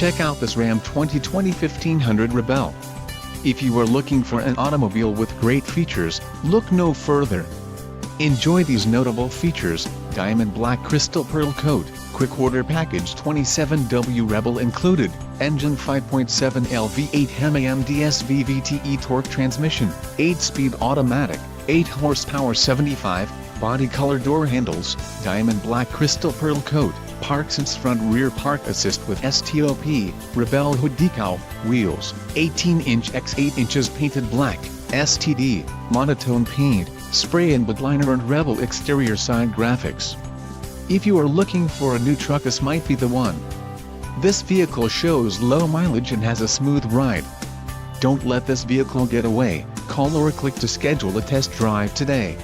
Check out this Ram 2020 1500 Rebel. If you are looking for an automobile with great features, look no further. Enjoy these notable features: diamond black crystal pearl coat, quick order package 27W Rebel included, engine 5.7L V8 HEMA MDS VVTe torque transmission, 8-speed automatic, 8 horsepower 75, body color door handles, diamond black crystal pearl coat, park sense front rear park assist with STOP, Rebel hood decal, wheels, 18-inch x 8 inches painted black, STD, monotone paint, spray and wood liner and Rebel exterior side graphics. If you are looking for a new truck, this might be the one. This vehicle shows low mileage and has a smooth ride. Don't let this vehicle get away. Call or click to schedule a test drive today.